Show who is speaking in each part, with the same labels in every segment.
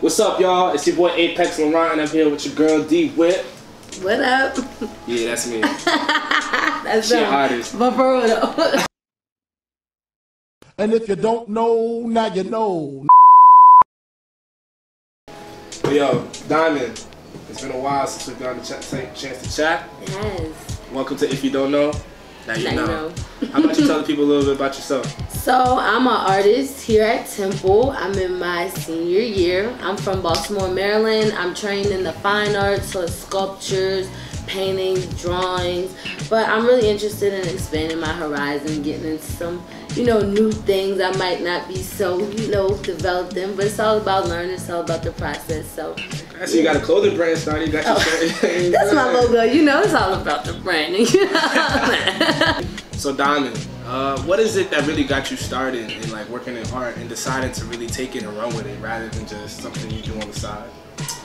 Speaker 1: What's up, y'all? It's your boy Apex Laurent, and I'm here with your girl D Whip.
Speaker 2: What up?
Speaker 1: Yeah, that's me.
Speaker 2: That's
Speaker 1: she an artist.
Speaker 2: But for real though.
Speaker 3: And if you don't know, now you know.
Speaker 1: Yo, Diamond, it's been a while since we've gotten a chance to chat.
Speaker 2: Yes.
Speaker 1: Welcome to If You Don't Know, Now You Know. How about you tell the people a little bit about yourself?
Speaker 2: So, I'm an artist here at Temple. I'm in my senior year. I'm from Baltimore, Maryland. I'm trained in the fine arts, so sculptures, paintings, drawings. But I'm really interested in expanding my horizon, getting into some, new things I might not be so, developed in. But it's all about learning. It's all about the process. So
Speaker 1: you got a clothing brand started. You got your
Speaker 2: that's my logo. It's all about the branding.
Speaker 1: So Diamond, what is it that really got you started in like working in art and deciding to really take it and run with it rather than just something you do on the side?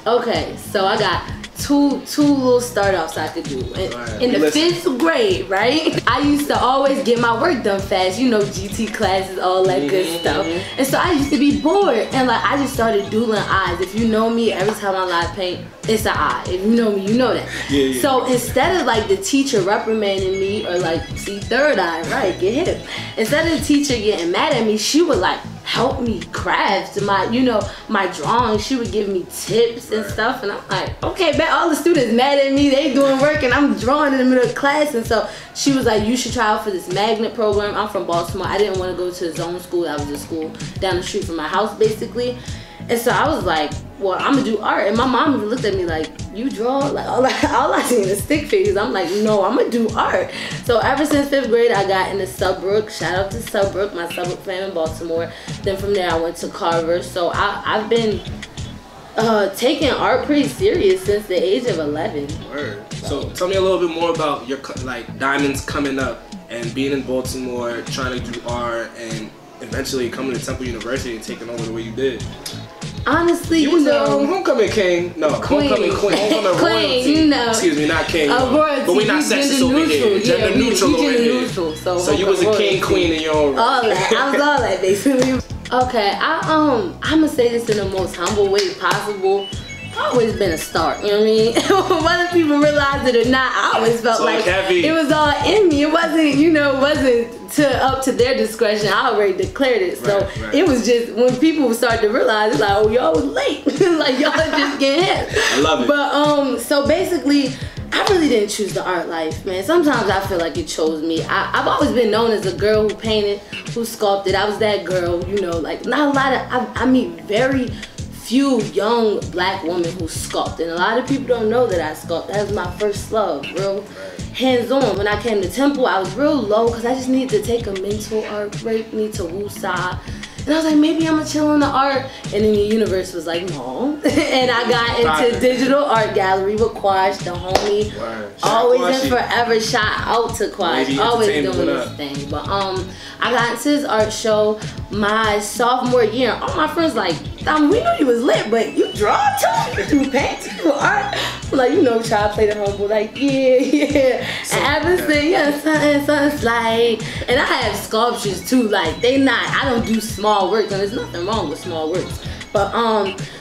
Speaker 2: Okay, so I got two little start-offs I could do. In the 5th grade, right? I used to always get my work done fast, GT classes, all that good stuff. And so I used to be bored, and I just started doodling eyes. If you know me, every time I live paint, it's an eye. If you know me, you know that. Yeah. So instead of the teacher reprimanding me or see, third eye, right, get hit. Instead of the teacher getting mad at me, she would help me craft my, my drawing. She would give me tips and stuff, and I'm like, okay, man, all the students mad at me, they doing work, and I'm drawing in the middle of class. And so she was like, you should try out for this magnet program. I'm from Baltimore. I didn't want to go to a zone school. That was a school down the street from my house, basically. And so I was like, well, I'm gonna do art. And my mom even looked at me like, you draw? All I seen is stick figures. I'm like, no, I'm gonna do art. So ever since 5th grade, I got into Subbrook. Shout out to Subbrook, my Subbrook fam in Baltimore. Then from there, I went to Carver. So I've been taking art pretty serious since the age of 11.
Speaker 1: Word. So tell me a little bit more about your Diamonds coming up and being in Baltimore, trying to do art, and eventually coming to Temple University and taking over the way you did.
Speaker 2: Honestly,
Speaker 1: you was homecoming king. No,
Speaker 2: queen.
Speaker 1: Homecoming queen. Homecoming
Speaker 2: queen,
Speaker 1: royalty. Excuse me, not king.
Speaker 2: Royalty.
Speaker 1: But we're not sexist over here. Gender neutral over here. So you was a king, queen in your own right.
Speaker 2: All that. I was all that basically. Okay, I'm gonna say this in the most humble way possible. I've always been a star, you know what I mean? Whether people realize it or not, I always felt like it was all in me. It wasn't, up to their discretion. I already declared it. So it was just when people started to realize, it's like, oh, y'all was late. Y'all just getting hit.
Speaker 1: I love it.
Speaker 2: But so basically, I really didn't choose the art life, man. Sometimes I feel like it chose me. I've always been known as a girl who painted, who sculpted. I was that girl, not a lot of, I meet very few young black women who sculpt, and a lot of people don't know that I sculpt. That was my first love, real hands-on. When I came to Temple, I was real low because I just needed to take a mental art break, need to woosah. And I was like, maybe I'm gonna chill on the art. And then the universe was like, no. And I got into digital art gallery with Quash, the homie. Always and forever, shout out to Quash. Always doing this thing. But I got into his art show my sophomore year. All my friends like, we knew you was lit, but you draw too? You do paint, you do art? I'm like, try to play the humble, yeah. And ever since, something's like, and I have sculptures too, I don't do small work, and there's nothing wrong with small works. But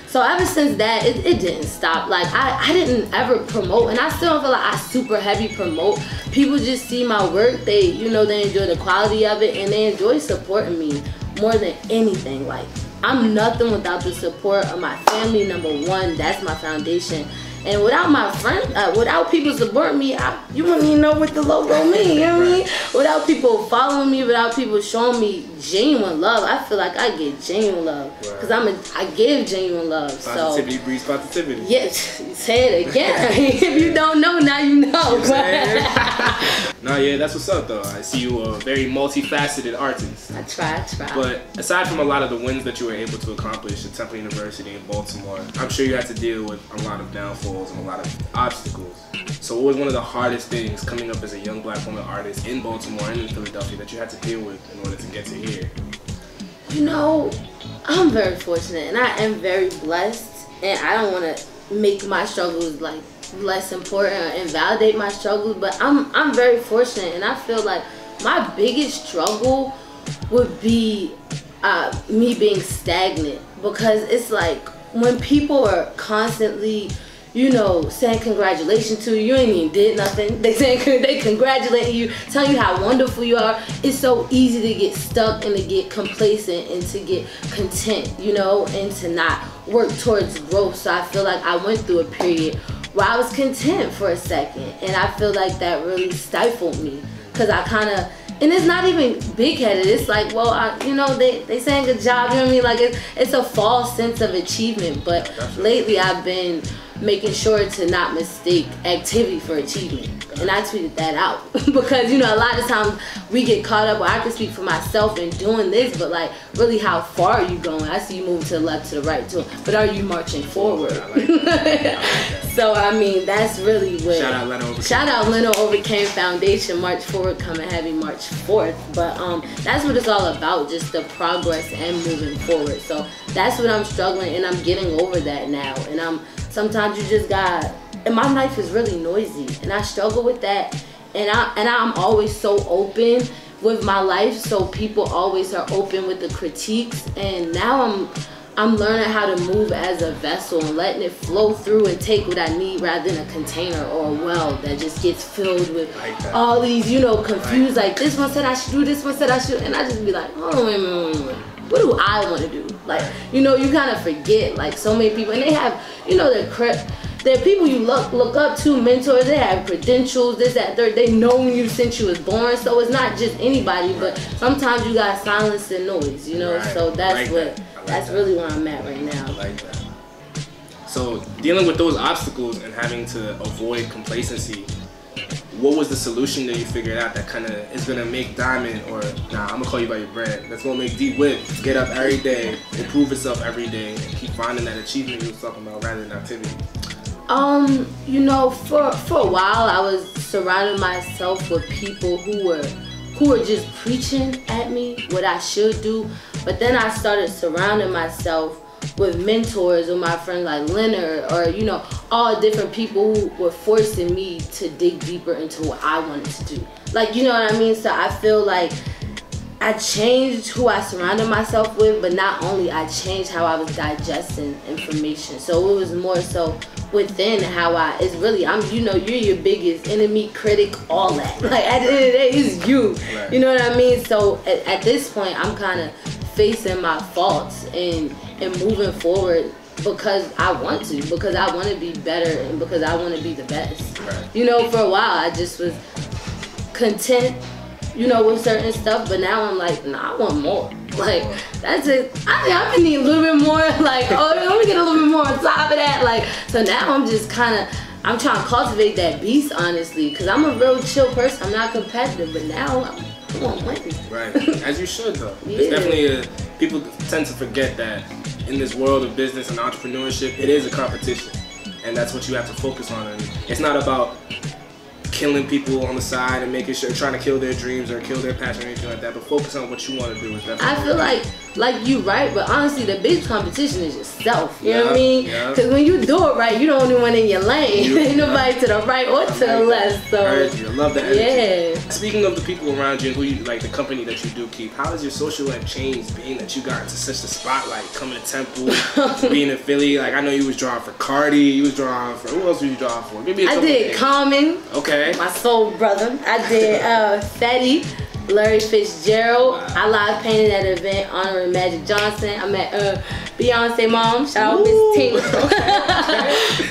Speaker 2: so ever since that, it didn't stop. I didn't ever promote, and I still don't feel like I super heavy promote. People just see my work, they enjoy the quality of it, and they enjoy supporting me more than anything. I'm nothing without the support of my family, number one. That's my foundation. And without my friends, without people supporting me, you wouldn't even know what the logo means, you know what I mean? Without people following me, without people showing me genuine love, I feel like I get genuine love. Because I give genuine love.
Speaker 1: Positivity breeds positivity.
Speaker 2: Yes, say it again. If you don't know, now you know.
Speaker 1: No, yeah, that's what's up though. I see you a very multifaceted artist.
Speaker 2: I try.
Speaker 1: But aside from a lot of the wins that you were able to accomplish at Temple University in Baltimore, I'm sure you had to deal with a lot of downfalls and a lot of obstacles. So what was one of the hardest things coming up as a young black woman artist in Baltimore and in Philadelphia that you had to deal with in order to get to here?
Speaker 2: I'm very fortunate and I am very blessed, and I don't want to make my struggles less important or invalidate my struggles, but I'm very fortunate, and I feel like my biggest struggle would be me being stagnant, because it's when people are constantly, you know, saying congratulations to you, you ain't even did nothing. They congratulating you, telling you how wonderful you are. It's so easy to get stuck and to get complacent and to get content, you know, and to not work towards growth. So I feel like I went through a period where I was content for a second, and I feel like that really stifled me, because I kind of, and it's not even big-headed. It's like, well, you know, they saying good job, you know what I mean? Like, it's a false sense of achievement. But lately I've been making sure to not mistake activity for achievement. And I tweeted that out because, you know, a lot of times we get caught up, or I can speak for myself in doing this, but like, really, how far are you going? I see you moving to the left, to the right, too, but are you marching forward? I like that. So, I mean, that's really what... Shout out Leno Overcame Foundation, March Forward, coming heavy March 4th. But that's what it's all about, just the progress and moving forward. So that's what I'm struggling, and I'm getting over that now. And sometimes you just got... And my life is really noisy, and I struggle with that. And I'm always so open with my life, so people always are open with the critiques. And now I'm learning how to move as a vessel and letting it flow through and take what I need, rather than a container or a well that just gets filled with all these, you know, confused, like this one said I should do, this one said I should, and I just be like, oh, wait a minute. What do I want to do? Like, you know, you kind of forget, like, so many people, and they have, you know, they're people you look up to, mentors. They have credentials, this, that, third. They know you since you was born. So it's not just anybody, but sometimes you got silence and noise, you know. So that's that's really where I'm at right now.
Speaker 1: I like that. So dealing with those obstacles and having to avoid complacency, what was the solution that you figured out that kind of is gonna make Diamond, or I'm gonna call you by your brand, that's gonna make DWHPP get up every day, improve itself every day, and keep finding that achievement you was talking about rather than activity?
Speaker 2: You know, for a while I was surrounding myself with people who were just preaching at me what I should do. But then I started surrounding myself with mentors, with my friends like Leonard, or, you know, all different people who were forcing me to dig deeper into what I wanted to do. Like, you know what I mean? So I feel like I changed who I surrounded myself with, but not only, I changed how I was digesting information. So it was more so within how it's really, you know, you're your biggest enemy, critic, all that. Like, at the end of the day, it's you. Right. You know what I mean? So at this point, I'm kind of facing my faults and moving forward because I want to, because I want to be better, and because I want to be the best. Right. You know, for a while, I just was content, you know, with certain stuff, but now I'm like, nah, I want more. Like, that's it. I think I need a little bit more. Like, oh, let me get a little bit more on top of that. Like, so now I'm just I'm trying to cultivate that beast, honestly, because I'm a real chill person. I'm not competitive, but now I want winning. Right,
Speaker 1: as you should, though. Yeah. It's definitely people tend to forget that in this world of business and entrepreneurship, it is a competition, and that's what you have to focus on. And it's not about killing people on the side and making sure, trying to kill their dreams or kill their passion or anything like that, but focus on what you want to do is definitely.
Speaker 2: I feel like you right, but honestly the biggest competition is yourself, you know what I mean? Because when you do it right, you're the only one in your lane. Ain't nobody to the right or to the left. So
Speaker 1: I love that energy. Yeah. Speaking of the people around you and who you like, the company that you do keep, how has your social life changed, being that you got into such a spotlight, coming to Temple, being in Philly? Like, I know you was drawing for Cardi, you was drawing for, who else were you drawing for? Give me a couple
Speaker 2: I did Common.
Speaker 1: Okay.
Speaker 2: My soul brother. I did Fetty, Larry Fitzgerald. Wow. I live painted at an event honoring Magic Johnson. I met Beyonce mom. Shout out Miss Tina.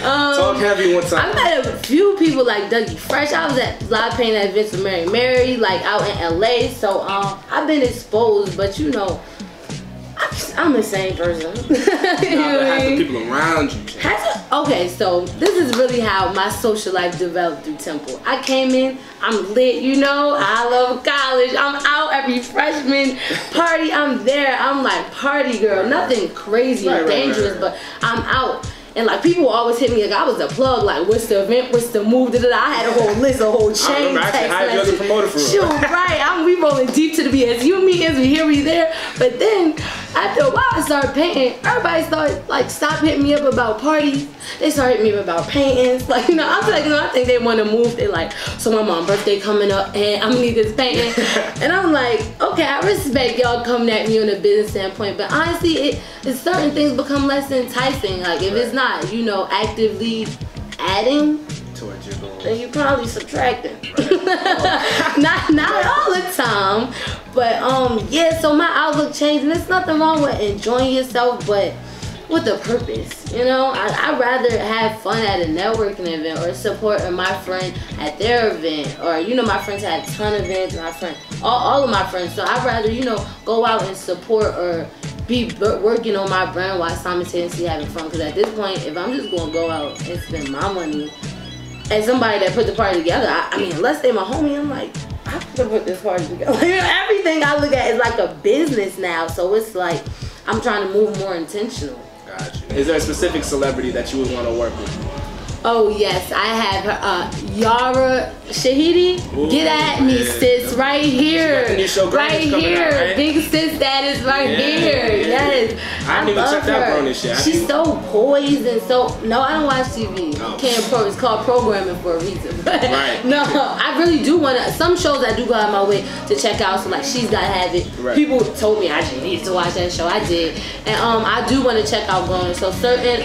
Speaker 1: Talk heavy one time.
Speaker 2: I met a few people like Dougie Fresh. I was at live painting at events with Mary, like out in LA. So I've been exposed, but you know, I'm the same person. You know
Speaker 1: but have the people around you change?
Speaker 2: Okay, so this is really how my social life developed through Temple. I came in, I'm lit, you know, I love college. I'm out every freshman party, I'm there. I'm like party girl, nothing crazy or dangerous, but I'm out. And like people always hit me like I was a plug, like what's the event, what's the move, I had a whole list, a whole chain.
Speaker 1: I hired you as a promoter for real.
Speaker 2: Shoot, right, we rolling deep to the BSU meetings, we here, we there. But then after a while I started painting. Everybody started like stop hitting me up about parties. They started hitting me up about paintings. Like, you know, I'm like, you know, I think they want to move. They like, so my mom's birthday coming up and I'm gonna need this painting. And I'm like, okay, I respect y'all coming at me on a business standpoint, but honestly, it's certain things become less enticing. Like if it's not, you know, actively adding
Speaker 1: towards your goal,
Speaker 2: then you probably subtracting. Right. not all the time, but yeah. So my outlook changed, and there's nothing wrong with enjoying yourself, but with a purpose. You know, I'd rather have fun at a networking event or supporting my friend at their event, or you know, my friends had a ton of events. My friend, all of my friends. So I'd rather, you know, go out and support or be working on my brand while simultaneously having fun. Because at this point, if I'm just gonna go out and spend my money and somebody that put the party together, I mean, unless they my homie, I'm like, I could put this party together. Like, everything I look at is like a business now, so it's like I'm trying to move more intentional.
Speaker 1: Gotcha. Is there a specific celebrity that you would want to work with?
Speaker 2: Oh yes, I have her, Yara Shahidi.
Speaker 1: Ooh,
Speaker 2: get at me, sis, right here. Right here.
Speaker 1: Out, right?
Speaker 2: Big sis status right here. Yes.
Speaker 1: I didn't even check that bro on this shit.
Speaker 2: She's so poised and so, no, I don't watch TV.
Speaker 1: Oh.
Speaker 2: It's called programming for a reason. But
Speaker 1: right.
Speaker 2: No, I really do want to, some shows I do go out of my way to check out, so like She's Gotta Have It.
Speaker 1: Right.
Speaker 2: People told me I just needed to watch that show. I did. And I do want to check out Going. So certain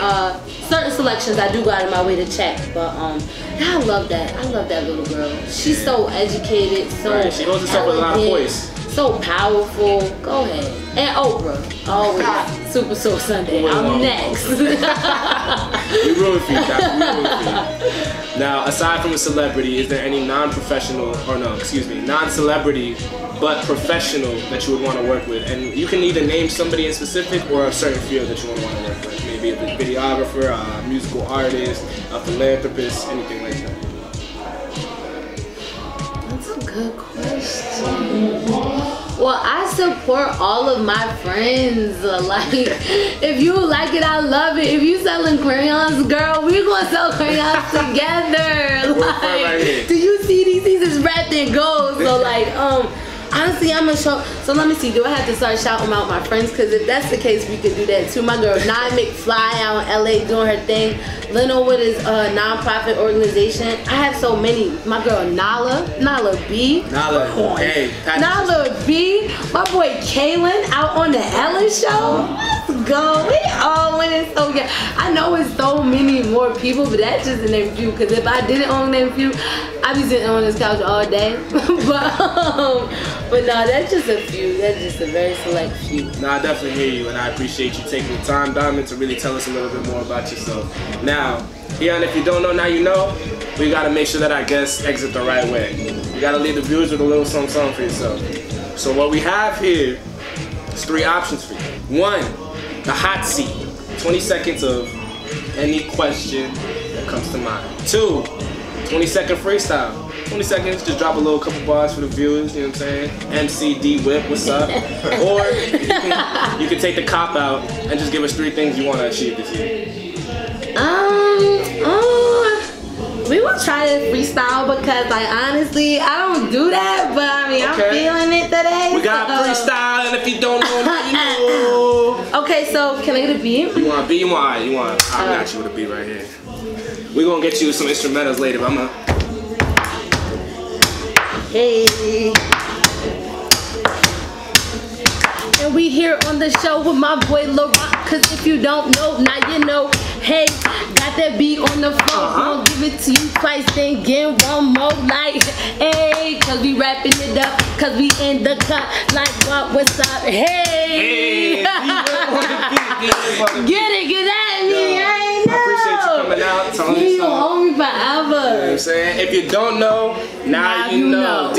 Speaker 2: selections I do go out of my way to check. But yeah, I love that little girl. She's so educated, so
Speaker 1: right. She holds herself with a lot of voice.
Speaker 2: So powerful. Go ahead. And Oprah. Always. Super Soul Sunday. I'm next.
Speaker 1: We rooting for you, Doc. We rooting for you. Now, aside from a celebrity, is there any non-professional, or no, excuse me, non-celebrity but professional that you would want to work with? And you can either name somebody in specific or a certain field that you would want to work with. Maybe a videographer, a musical artist, a philanthropist, anything like that.
Speaker 2: That's a good question. Well, I support all of my friends. Like, if you like it, I love it. If you selling crayons, girl, we gonna sell crayons together. Like, do you see these is wrapped in gold? So like, honestly, I'm gonna show. So let me see. Do I have to start shouting out my friends? Because if that's the case, we could do that too. My girl Nye McFly out in LA doing her thing. Leno with his non-profit organization. I have so many. My girl Nala B.
Speaker 1: Nala, hey.
Speaker 2: Nala B. My boy Kaylin out on the Ellen show. Let's go. We all winning so good. I know it's so many more people, but that's just the name few. Because if I didn't own them few, I'd be sitting on this couch all day. But no, that's just a few. That's just a very select few.
Speaker 1: No, I definitely hear you, and I appreciate you taking the time, Diamond, to really tell us a little bit more about yourself. Now, here on If You Don't Know, Now You Know, we gotta make sure that our guests exit the right way. You gotta leave the viewers with a little something for yourself. So what we have here is 3 options for you. 1, the hot seat. 20 seconds of any question that comes to mind. 2, 20-second freestyle. 20 seconds, just drop a little couple bars for the viewers, you know what I'm saying? MC Whip, what's up? Or you can take the cop out and just give us 3 things you want to achieve this year.
Speaker 2: We will try to freestyle because, like, honestly, I don't do that, but I mean, okay. I'm feeling it today.
Speaker 1: We got freestyle, and if you don't know, now you know.
Speaker 2: Okay, so can I get a beat?
Speaker 1: You want a beat? You want? I got you with a beat right here. We're gonna get you some instrumentals later, but I'm gonna.
Speaker 2: Hey. And we here on the show with my boy LaRock, cause if you don't know, now you know. Hey, got that beat on the phone, I'll give it to you twice, then get one more like, hey, cause we wrapping it up, cause we in the cut, like what's up, hey. Get at me, I know.
Speaker 1: I appreciate you coming out, telling me
Speaker 2: you hold me forever.
Speaker 1: You know what I'm saying? If you don't know, now you know.